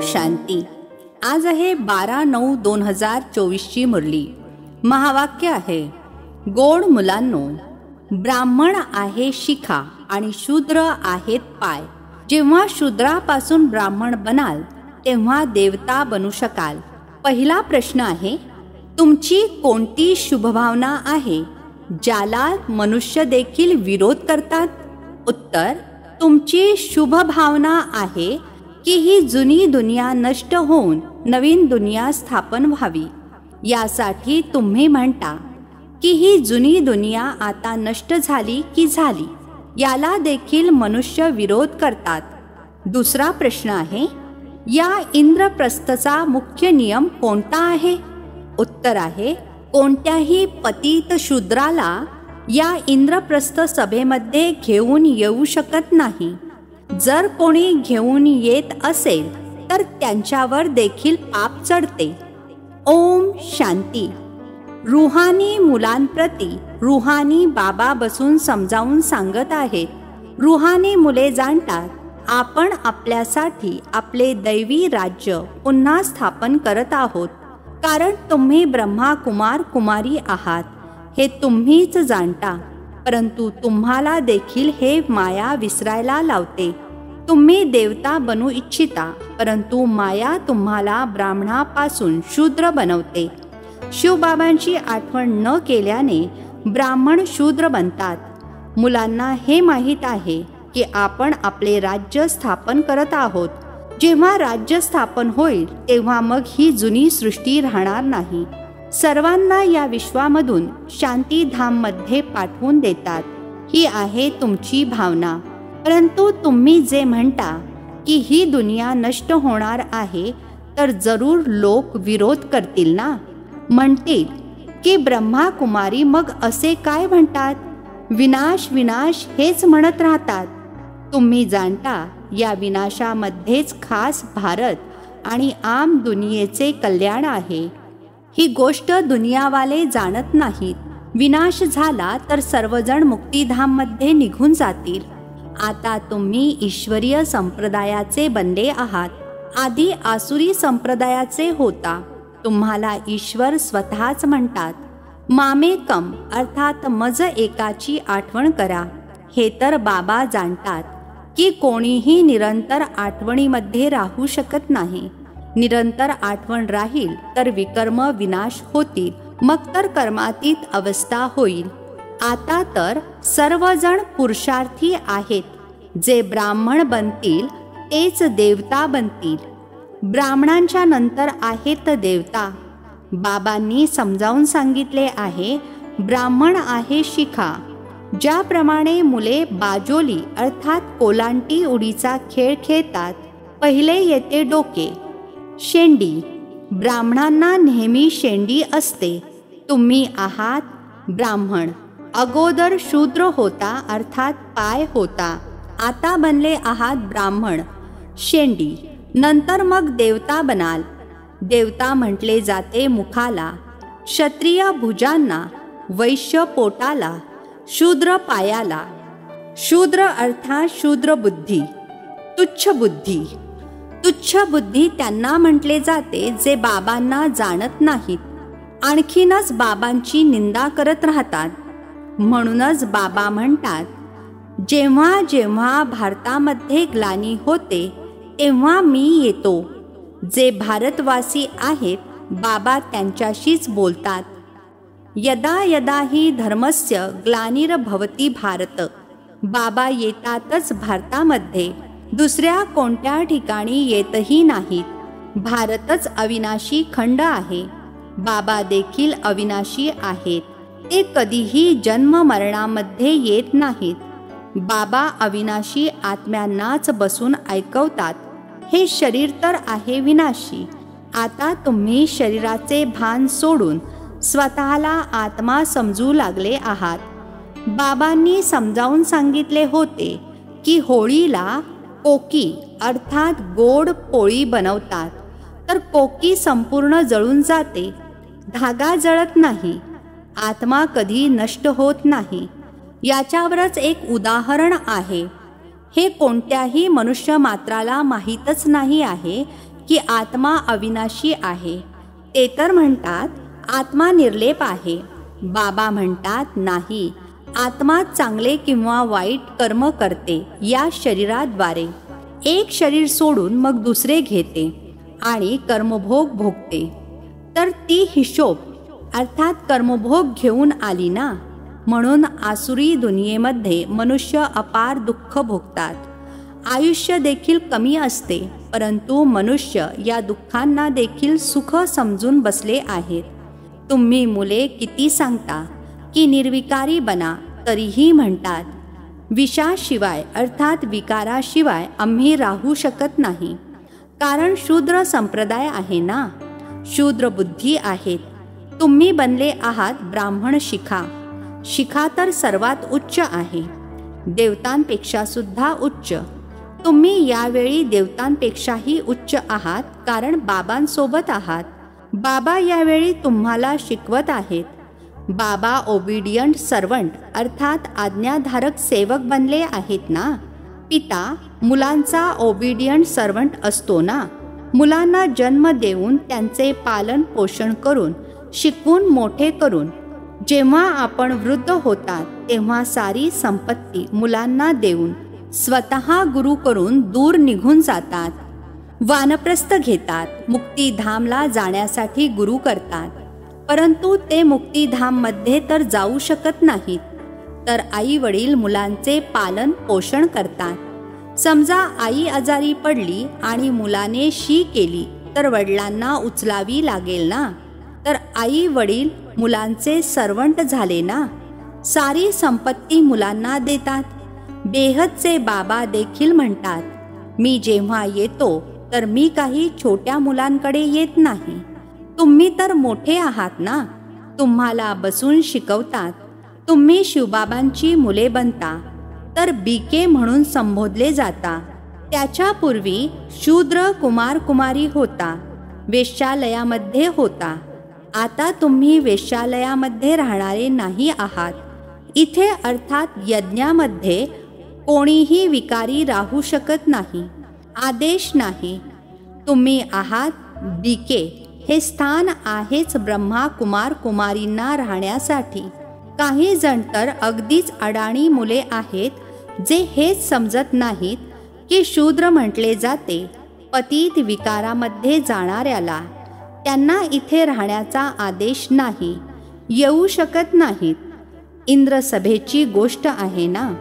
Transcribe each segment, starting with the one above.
शांती. आज आहे 12/9/2024ची मुरली. महावाक्य आहे, गोड मुलांनो, ब्राह्मण आहे शिखा आणि शूद्र आहेत पाय. जेव्हा शूद्रापासून ब्राह्मण बनाल तेव्हा देवता बनू शकाल. पहिला प्रश्न आहे, तुमची कोणती शुभभावना आहे ज्याला मनुष्य देखील विरोध करतात? उत्तर, तुमची शुभ भावना आहे की ही जुनी दुनिया नष्ट होऊन नवीन दुनिया स्थापन व्हावी. यासाठी तुम्ही म्हणता की ही जुनी दुनिया आता नष्ट झाली की झाली. याला देखील मनुष्य विरोध करतात. दुसरा प्रश्न आहे, या इंद्रप्रस्थचा मुख्य नियम कोणता आहे? उत्तर आहे, कोणत्याही पतित शूद्राला या इंद्रप्रस्थ सभेमध्ये घेऊन येऊ शकत नाही. जर कोणी घेऊन येत असेल तर त्यांच्यावर देखील पाप चढते. ओम शांती. रुहानी मुलांप्रती रुहानी बाबा बसून समजावून सांगत आहेत. रुहानी मुले जाणतात, आपण आपल्यासाठी आपले दैवी राज्य पुन्हा स्थापन करत आहोत. कारण तुम्ही ब्रह्मा कुमार कुमारी आहात हे तुम्हीच जाणता. परंतु तुम्हाला देखील हे माया विसरायला लावते. तुम्ही देवता बनू इच्छिता, परंतु माया तुम्हाला ब्राह्मणापासून शूद्र बनवते. शिवबाबांची आठवण न केल्याने ब्राह्मण शूद्र बनतात. मुलांना हे माहीत आहे की आपण आपले राज्य स्थापन करत आहोत. जेव्हा राज्य स्थापन होईल तेव्हा मग ही जुनी सृष्टी राहणार नाही. सर्वांना या विश्वामधून शांतीधाममध्ये पाठवून देतात. ही आहे तुमची भावना. परंतु तुम्ही जे म्हणता की ही दुनिया नष्ट होणार आहे, तर जरूर लोक विरोध करतील ना. म्हणतील की ब्रह्मा कुमारी मग असे काय म्हणतात, विनाश विनाश हेच म्हणत राहतात. तुम्ही जाणता, या विनाशामध्येच खास भारत आणि आम दुनियेचे कल्याण आहे. ही गोष्ट दुनियावाले जाणत नाहीत. विनाश झाला तर सर्वजण मुक्तिधाममध्ये निघून जातील. आता तुम्ही ईश्वरीय संप्रदायाचे बनले आहात. आधी आसुरी संप्रदायाचे होता. तुम्हाला ईश्वर स्वतःच म्हणतात. मामेकम अर्थात मज एकाची आठवण करा. हे तर बाबा जाणतात की कोणीही निरंतर आठवणीमध्ये राहू शकत नाही. निरंतर आठवण राहील तर विकर्म विनाश होतील, मग तर कर्मातीत अवस्था होईल. आता तर सर्वजण पुरुषार्थी आहेत. जे ब्राह्मण बनतील तेच देवता बनतील. ब्राह्मणांच्या नंतर आहेत देवता. बाबांनी समजावून सांगितले आहे, ब्राह्मण आहे शिखा. ज्याप्रमाणे मुले बाजोली अर्थात कोलांटी उडीचा खेळ खेळतात, पहिले येते डोके, शेंडी. ब्राह्मणांना नेहमी शेंडी असते. तुम्ही आहात ब्राह्मण. अगोदर शूद्र होता अर्थात पाय होता. आता बनले आहात ब्राह्मण, शेंडी. नंतर मग देवता बनाल. देवता म्हटले जाते मुखाला, क्षत्रिय भुजांना, वैश्य पोटाला, शूद्र पायाला. शूद्र अर्थात शूद्र बुद्धी, तुच्छ बुद्धी. तुच्छ बुद्धी त्यांना म्हटले जाते जे बाबांना जाणत नाहीत. आणखीनच बाबांची निंदा करत राहतात. म्हणूनच बाबा म्हणतात, जेव्हा जेव्हा भारतामध्ये ग्लानी होते तेव्हा मी येतो. जे भारतवासी आहेत बाबा त्यांच्याशीच बोलतात. यदा यदा हि धर्मस्य ग्लानिर्भवति भारत. बाबा येतातच भारतामध्ये, दुसऱ्या कोणत्या ठिकाणी येतही नाहीत. भारतच अविनाशी खंड आहे. बाबा देखील अविनाशी आहेत. ते कधीही जन्म मरणामध्ये येत नाहीत. बाबा अविनाशी आत्म्यांनाच बसून ऐकवतात. हे शरीर तर आहे विनाशी. आता तुम्ही शरीराचे भान सोडून स्वतःला आत्मा समजू लागले आहात. बाबांनी समजावून सांगितले होते की होळीला कोकी अर्थात गोड पोळी बनवतात, तर कोकी संपूर्ण जळून जाते. धागा जळत नाही. आत्मा कधी नष्ट होत नाही. याच्यावरच एक उदाहरण आहे. हे कोणत्याही मनुष्य मात्राला माहीतच नाही आहे की आत्मा अविनाशी आहे. ते तर म्हणतात आत्मा निर्लेप आहे. बाबा म्हणतात नाही, आत्मा चांगले किंवा वाईट कर्म करते या शरीराद्वारे. एक शरीर सोडून मग दुसरे घेते आणि कर्मभोग भोगते. तर ती हिशोब अर्थात कर्मभोग घेऊन आली ना. म्हणून आसुरी दुनियेमध्ये मनुष्य अपार दुःख भोगतात. आयुष्य देखील कमी असते, परंतु मनुष्य या दुःखांना देखील सुख समजून बसले आहेत. तुम्ही मुले किती सांगता की निर्विकारी बना, तरीही म्हणतात विषाशिवाय अर्थात विकाराशिवाय आम्ही राहू शकत नाही. कारण शूद्र संप्रदाय आहे ना, शूद्र बुद्धी आहेत. तुम्ही बनले आहात ब्राह्मण शिखा. शिखा तर सर्वात उच्च आहे, देवतांपेक्षा सुद्धा उच्च. तुम्ही यावेळी देवतांपेक्षाही उच्च आहात, कारण बाबांसोबत आहात. बाबा यावेळी तुम्हाला शिकवत आहेत. बाबा ओबिडियंट सर्वंट अर्थात आज्ञाधारक सेवक बनले आहेत ना. पिता मुलांचा ओबिडियंट सर्वंट असतो ना. मुलांना जन्म देऊन त्यांचे पालन पोषण करून शिकवून मोठे करून जेव्हा आपण वृद्ध होतात तेव्हा सारी संपत्ती मुलांना देऊन स्वतः गुरु करून दूर निघून जातात. वानप्रस्थ घेतात, मुक्तिधामला जाण्यासाठी गुरु करतात. परंतु ते मुक्तिधाममध्ये तर जाऊ शकत नाहीत. तर आई वडील मुलांचे पालन पोषण करतात. समजा आई आजारी पडली आणि मुलाने शी केली तर वडिलांना उचलावी लागेल ना. तर आई वडील मुलांचे सर्वंट झाले ना. सारी संपत्ती मुलांना देतात. बेहदचे बाबा देखील म्हणतात मी जेव्हा येतो तर मी काही छोट्या मुलांकडे येत नाही. तुम्ही तर मोठे आहात ना. तुम्हाला बसून शिकवतात. तुम्ही शिवबाबांची मुले बनता तर बीके म्हणून संबोधले जाता. त्याच्यापूर्वी शूद्र कुमार कुमारी होता, वेश्यालयामध्ये होता. आता तुम्ही वेश्यालयामध्ये राहणारे नाही आहात. इथे अर्थात यज्ञामध्ये कोणीही विकारी राहू शकत नाही. आदेश नाही. तुम्ही आहात बीके. हे स्थान आहेच ब्रह्मा कुमार कुमारींना राहण्यासाठी. काही जण तर अगदीच अडाणी मुले आहेत, जे हेच समजत नाहीत की शूद्र म्हटले जाते पतित विकारामध्ये जाणाऱ्याला. त्यांना इथे राहण्याचा आदेश नाही, येऊ शकत नाहीत. इंद्रसभेची गोष्ट आहे ना.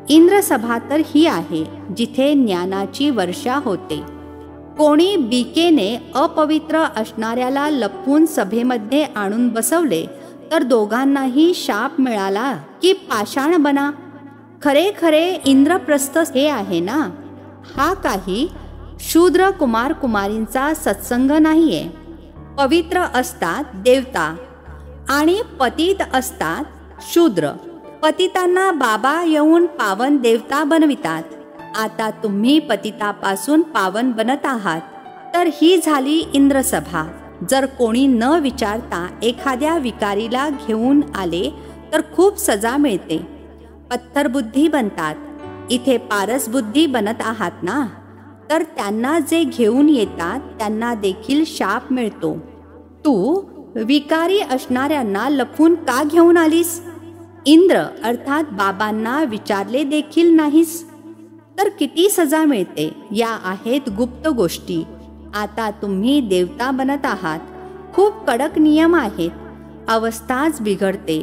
इंद्रसभा तर ही आहे जिथे ज्ञानाची वर्षा होते. कोणी बीकेने अपवित्र असणाऱ्याला लपवून सभेमध्ये आणून बसवले तर दोघांनाही शाप मिळाला की पाषाण बना. खरे खरे इंद्रप्रस्थ हे आहे ना. हा काही शूद्र कुमार कुमारींचा सत्संग नाहीये. पवित्र असतात देवता आणि पतित असतात शूद्र. पतितांना बाबा येऊन पावन देवता बनवितात. आता तुम्ही पतितापासून पावन बनत आहात. तर ही झाली इंद्रसभा. जर कोणी न विचारता एखाद्या विकारीला घेऊन आले तर खूप सजा मिळते. पत्थरबुद्धी बनतात. इथे पारसबुद्धी बनत आहात ना. तर त्यांना जे घेऊन येतात त्यांना देखील शाप मिळतो. तू विकारी असणाऱ्यांना लपवून का घेऊन आलीस? इंद्र अर्थात बाबांना विचारले देखील नाहीस तर किती सजा मिळते. या आहेत गुप्त गोष्टी. आता तुम्ही देवता बनत आहात. खूप कडक नियम आहेत. अवस्थाच बिघडते.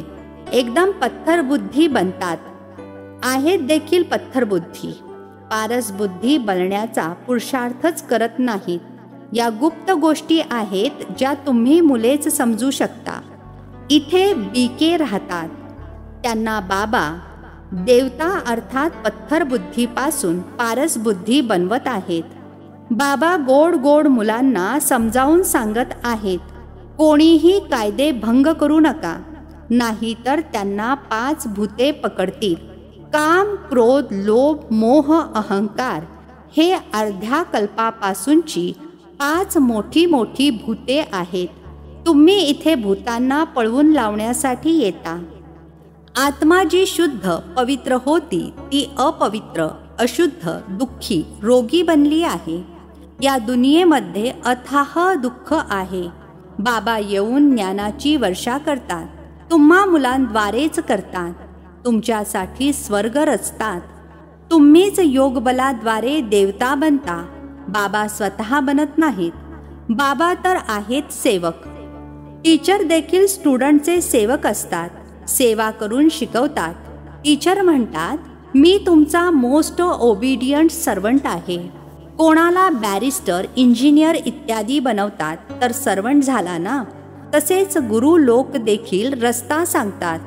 एकदम पत्थरबुद्धी बनतात. आहेत देखील पत्थरबुद्धी. पारसबुद्धी बनण्याचा पुरुषार्थच करत नाहीत. या गुप्त गोष्टी आहेत ज्या तुम्ही मुलेच समजू शकता. इथे बीके राहतात. त्यांना बाबा देवता अर्थात पत्थरबुद्धीपासून पारसबुद्धी बनवत आहेत. बाबा गोड गोड मुलांना समजावून सांगत आहेत, कोणीही कायदे भंग करू नका, नाही तर त्यांना 5 भूते पकडतील. काम, क्रोध, लोभ, मोह, अहंकार हे अर्ध्या कल्पापासूनची 5 मोठी मोठी भूते आहेत. तुम्ही इथे भूतांना पळवून लावण्यासाठी येता. आत्मा जी शुद्ध पवित्र होती ती अपवित्र, अशुद्ध, दुःखी, रोगी बनली आहे. या दुनियेमध्ये अथाह दुःख आहे. बाबा येऊन ज्ञानाची वर्षा करतात, तुम्हा मुलांद्वारेच करतात. तुमच्यासाठी स्वर्ग रचतात. तुम्हीच योगबलाद्वारे देवता बनता. बाबा स्वतः बनत नाहीत. बाबा तर आहेत सेवक. टीचर देखील स्टुडंटचे सेवक असतात. सेवा करून शिकवतात. टीचर म्हणतात, मी तुमचा मोस्ट ओबिडियंट सर्वंट आहे. कोणाला बॅरिस्टर, इंजिनियर इत्यादी बनवतात तर सर्वंट झाला ना. तसेच गुरु लोक देखील रस्ता सांगतात.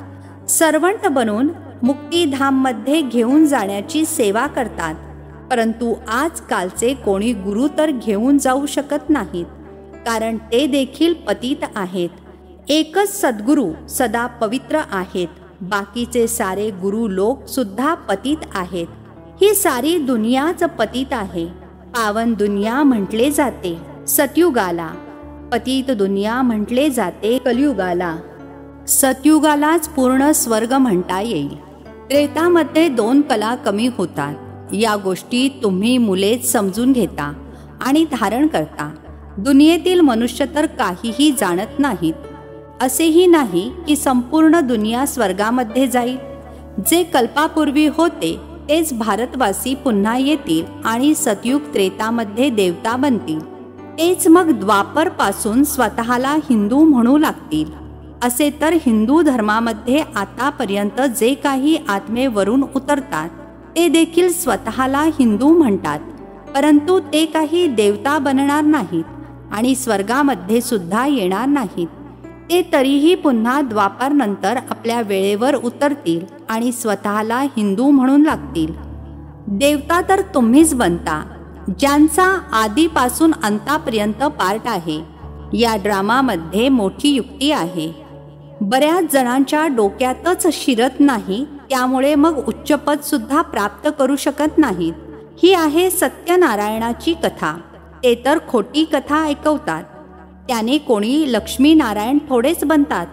सर्वंट बनून मुक्तिधाममध्ये घेऊन जाण्याची सेवा करतात. परंतु आजकालचे कोणी गुरु तर घेऊन जाऊ शकत नाहीत, कारण ते देखील पतित आहेत. एकच सद्गुरू सदा पवित्र आहेत. बाकीचे सारे गुरु लोक सुद्धा पतित आहेत. ही सारी दुनियाच पतित आहे. पावन दुनिया म्हटले जाते सतयुगाला, पतित दुनिया म्हटले जाते कलियुगाला. सतयुगालाच पूर्ण स्वर्ग म्हणता येईल. त्रेतामध्ये 2 कला कमी होतात. या गोष्टी तुम्ही मुलेच समजून घेता आणि धारण करता. दुनियेतील मनुष्य तर काहीही जाणत नाहीत. असेही नाही की संपूर्ण दुनिया स्वर्गामध्ये जाईल. जे कल्पापूर्वी होते तेच भारतवासी पुन्हा येतील आणि सतयुग त्रेतामध्ये देवता बनतील. तेच मग द्वापर पासून स्वतःला हिंदू म्हणू लागतील. असे तर हिंदू धर्मामध्ये आतापर्यंत जे काही आत्मेवरून उतरतात ते देखील स्वतःला हिंदू म्हणतात. परंतु ते काही देवता बनणार नाहीत आणि स्वर्गामध्ये सुद्धा येणार नाहीत. ते तरीही पुन्हा द्वापारनंतर आपल्या वेळेवर उतरतील आणि स्वतःला हिंदू म्हणून लागतील. देवता तर तुम्हीच बनता, ज्यांचा आधीपासून अंतापर्यंत पार्ट आहे. या ड्रामामध्ये मोठी युक्ती आहे. बऱ्याच जणांच्या डोक्यातच शिरत नाही, त्यामुळे मग उच्चपद सुद्धा प्राप्त करू शकत नाहीत. ही आहे सत्यनारायणाची कथा. ते तर खोटी कथा ऐकवतात. त्याने कोणी लक्ष्मीनारायण थोडेच बनतात.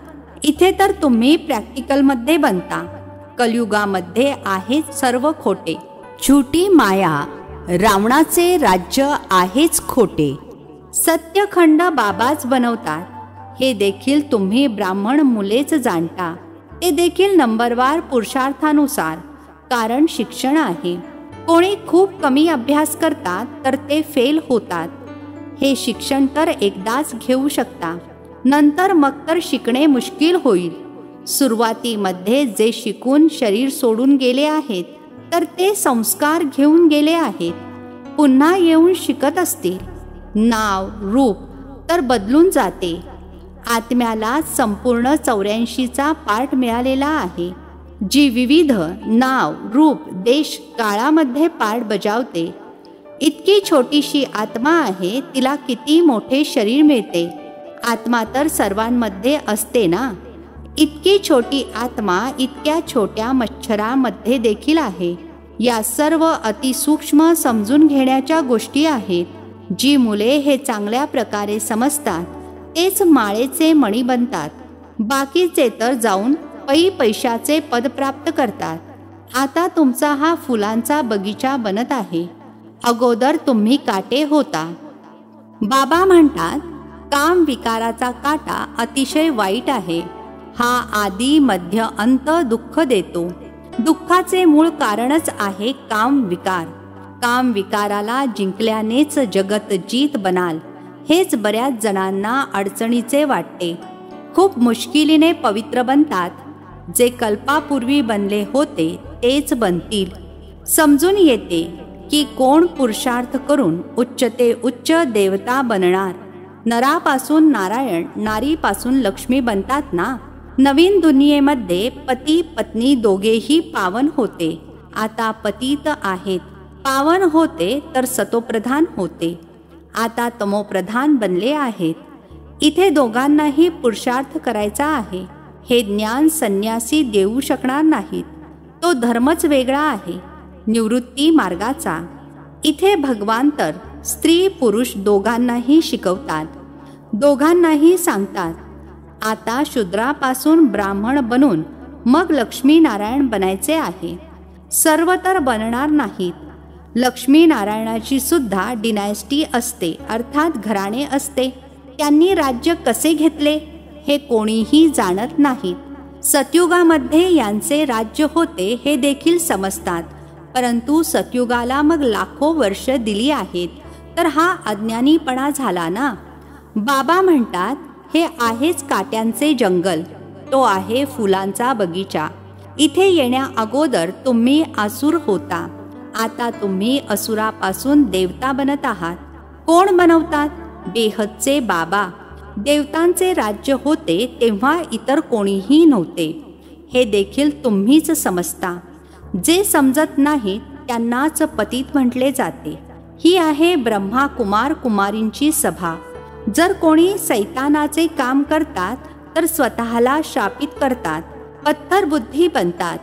इथे तर तुम्ही प्रॅक्टिकलमध्ये बनता. कलियुगामध्ये आहे सर्व खोटे. छोटी माया, रावणाचे राज्य आहेच खोटे. सत्यखंड बाबाच बनवतात. हे देखील तुम्ही ब्राह्मण मुलेच जाणता. ते देखील नंबरवार पुरुषार्थानुसार, कारण शिक्षण आहे. कोणी खूप कमी अभ्यास करतात तर ते फेल होतात. हे शिक्षण तर एकदाच घेऊ शकता, नंतर मग तर शिकणे मुश्किल होईल. सुरुवातीमध्ये जे शिकून शरीर सोडून गेले आहेत तर ते संस्कार घेऊन गेले आहेत. पुन्हा येऊन शिकत असतील. नाव रूप तर बदलून जाते. आत्म्याला संपूर्ण 84चा पार्ट मिळालेला आहे, जी विविध नाव रूप देश काळामध्ये पार्ट बजावते. इतकी छोटीशी आत्मा आहे, तिला किती मोठे शरीर मिळते. आत्मा तर सर्वांमध्ये असते ना. इतकी छोटी आत्मा इतक्या छोट्या मच्छरामध्ये देखील आहे. या सर्व अतिसूक्ष्म समजून घेण्याच्या गोष्टी आहेत. जी मुले हे चांगल्या प्रकारे समजतात तेच माळेचे मणी बनतात. बाकीचे तर जाऊन पैशाचे पद प्राप्त करतात. आता तुमचा हा फुलांचा बगीचा बनत आहे. अगोदर तुम्ही काटे होता. बाबा म्हणतात, काम विकाराचा काटा अतिशय वाईट आहे. हा आदी मध्य अंत दुःख देतो. दुःखाचे मूळ कारणच आहे काम विकार. काम विकाराला जिंकल्यानेच जगत जीत बनाल. हेच बऱ्याच जणांना अडचणीचे वाटते. खूप मुश्किलीने पवित्र बनतात. जे कल्पापूर्वी बनले होते तेच बनतील. समजून येते की कोण पुरुषार्थ करून उच्च ते उच्च देवता बनणार. नरापासून नारायण, नारीपासून लक्ष्मी बनतात ना. नवीन दुनियेमध्ये पती पत्नी दोघेही पावन होते. आता पतित आहेत. पावन होते तर सतोप्रधान होते. आता तमोप्रधान बनले आहेत. इथे दोघांनाही पुरुषार्थ करायचा आहे. हे ज्ञान संन्यासी देऊ शकणार नाहीत. तो धर्मच वेगळा आहे, निवृत्ती मार्गाचा. इथे भगवान तर स्त्री पुरुष दोघांनाही शिकवतात. दोघांनाही सांगतात, आता शूद्रापासून ब्राह्मण बनून मग लक्ष्मीनारायण बनायचे आहे. सर्व तर बनणार नाहीत. लक्ष्मी नारायणाची सुद्धा डिनायस्टी असते, अर्थात घराणे असते. त्यांनी राज्य कसे घेतले हे कोणीही जाणत नाहीत. सतयुगामध्ये यांचे राज्य होते हे देखील समजतात, परंतु सतयुगाला मग लाखो वर्ष दिली आहेत, तर हा अज्ञानीपणा झाला ना. बाबा म्हणतात, हे आहेच काट्यांचे जंगल, तो आहे फुलांचा बगीचा. इथे येण्या अगोदर तुम्ही असुर होता, आता तुम्ही असुरापासून देवता बनत आहात. कोण बनवतात? बेहदचे बाबा. देवतांचे राज्य होते तेव्हा इतर कोणीही नव्हते, हे देखील तुम्हीच समजता. जे समजत नाहीत त्यांनाच पतित म्हटले जाते. ही आहे ब्रह्मा कुमार कुमारींची सभा. जर कोणी सैतानाचे काम करतात तर स्वतःला शापित करतात, पत्थर बुद्धी बनतात.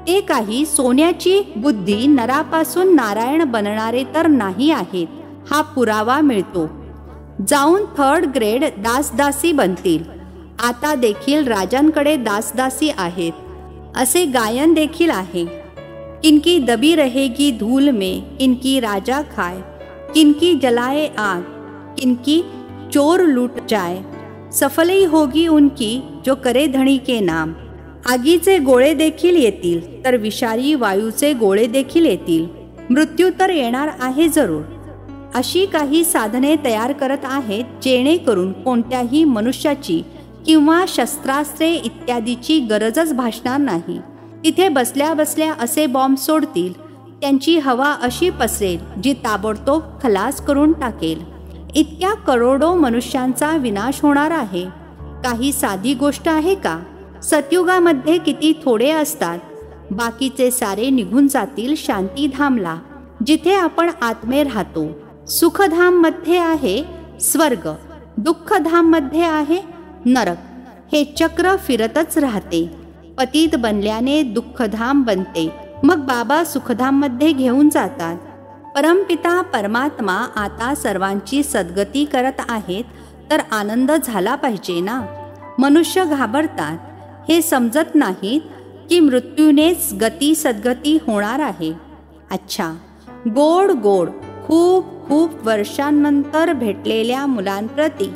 ते काही सोन्याची बुद्धी नरापासून नारायण बनणारे तर नाही आहेत, हा पुरावा मिळतो. जाऊन 3rd ग्रेड दासदासी बनतील. आता देखील राजांकडे दासदासी आहेत. असे गायन देखील आहे. किनकी दबी रहेगी धूल में, किनकी राजा खाए, किनकी जलाए आग, किनकी चोर लूट जाए, सफलई होगी उनकी जो करे धणी के नाम. आगीचे गोळे देखील येतील, तर विषारी वायूचे गोळे देखील येतील. मृत्यू तर येणार आहे जरूर. अशी काही साधने तयार करत आहेत जेणेकरून कोणत्याही मनुष्याची किंवा शस्त्रास्त्रे इत्यादीची गरजच भासणार नाही. तिथे बसल्या बसल्या असे बॉम्ब सोडतील, त्यांची हवा अशी पसरेल जी ताबडतोब खलास करून टाकेल. इतक्या करोडो मनुष्यांचा विनाश होणार आहे. काही साधी गोष्ट आहे का? सतयुगामध्ये किती थोडे असतात. बाकीचे सारे निघून जातील शांतीधामला, जिथे आपण आत्मे राहतो. सुखधाम मध्ये आहे स्वर्ग, दुःखधाम मध्ये आहे नरक. हे चक्र फिरतच राहते. पतित बनल्याने दुःखधाम बनते, मग बाबा सुखधाम मध्ये घेऊन जातात. परमपिता परमात्मा आता सर्वांची सद्गती करत आहेत, तर आनंद झाला पाहिजे ना. मनुष्य घाबरतात, हे समजत नाहीत की मृत्यूनेच गती सद्गती होणार आहे. अच्छा, गोड गोड खूप खूप वर्षांनंतर भेटलेल्या मुलांप्रती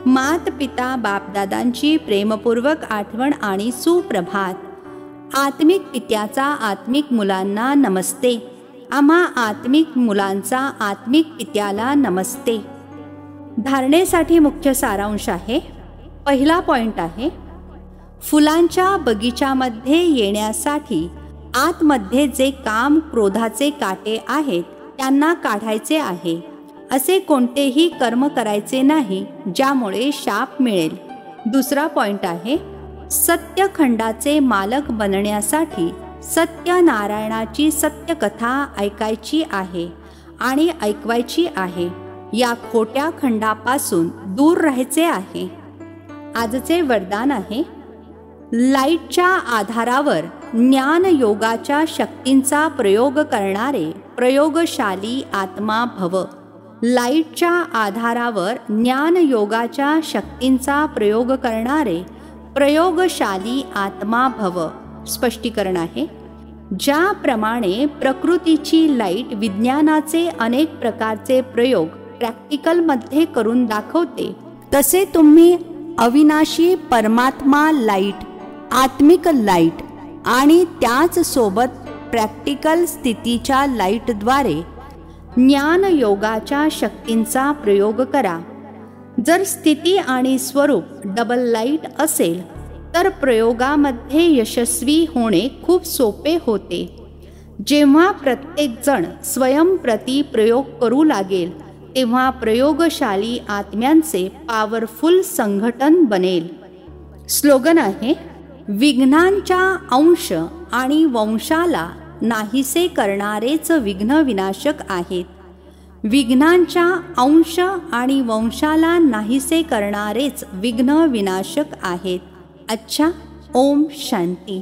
मात पिता बापदादांची प्रेमपूर्वक आठवण आणि सुप्रभात. आत्मिक पित्याचा आत्मिक मुलांना नमस्ते. आम्हा आत्मिक मुलांचा आत्मिक पित्याला नमस्ते. धारणेसाठी मुख्य सारांश आहे. पहिला पॉइंट आहे, फुलांच्या बगीच्यामध्ये येण्यासाठी आतमध्ये जे काम क्रोधाचे काटे आहेत त्यांना काढायचे आहे. असे कोणतेही कर्म करायचे नाही ज्यामुळे शाप मिळेल. दुसरा पॉइंट आहे, सत्यखंडाचे मालक बनण्यासाठी सत्यनारायणाची सत्यकथा ऐकायची आहे आणि ऐकवायची आहे. या खोट्या खंडापासून दूर राहायचे आहे. आजचे वरदान आहे, लाईटच्या आधारावर ज्ञान योगाच्या शक्तींचा प्रयोग करणारे प्रयोगशाली आत्मा भव. लाईटच्या आधारावर ज्ञान योगाच्या शक्तींचा प्रयोग करणारे प्रयोगशाली आत्मा भव. स्पष्टीकरण आहे, ज्याप्रमाणे प्रकृतीची लाईट विज्ञानाचे अनेक प्रकारचे प्रयोग प्रॅक्टिकलमध्ये करून दाखवते, तसे तुम्ही अविनाशी परमात्मा लाईट, आत्मिक लाईट आणि त्याच सोबत प्रॅक्टिकल स्थितीच्या लाईटद्वारे ज्ञान योगाच्या शक्तींचा प्रयोग करा. जर स्थिती आणि स्वरूप डबल लाईट असेल तर प्रयोगामध्ये यशस्वी होणे खूप सोपे होते. जेव्हा प्रत्येकजण स्वयंप्रती प्रयोग करू लागेल तेव्हा प्रयोगशाली आत्म्यांचे पॉवरफुल संघटन बनेल. स्लोगन आहे, विघ्नांच्या अंश आणि वंशाला नाहीसे करणारेच विघ्न विनाशक आहेत. विघ्नांच्या अंश आणि वंशाला नाहीसे करणारेच विघ्न विनाशक आहेत. अच्छा, ओम शांती.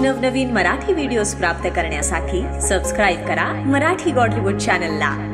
नवनवीन मराठी व्हिडिओज प्राप्त करण्यासाठी सबस्क्राईब करा मराठी गॉड रिपोर्ट चॅनलला.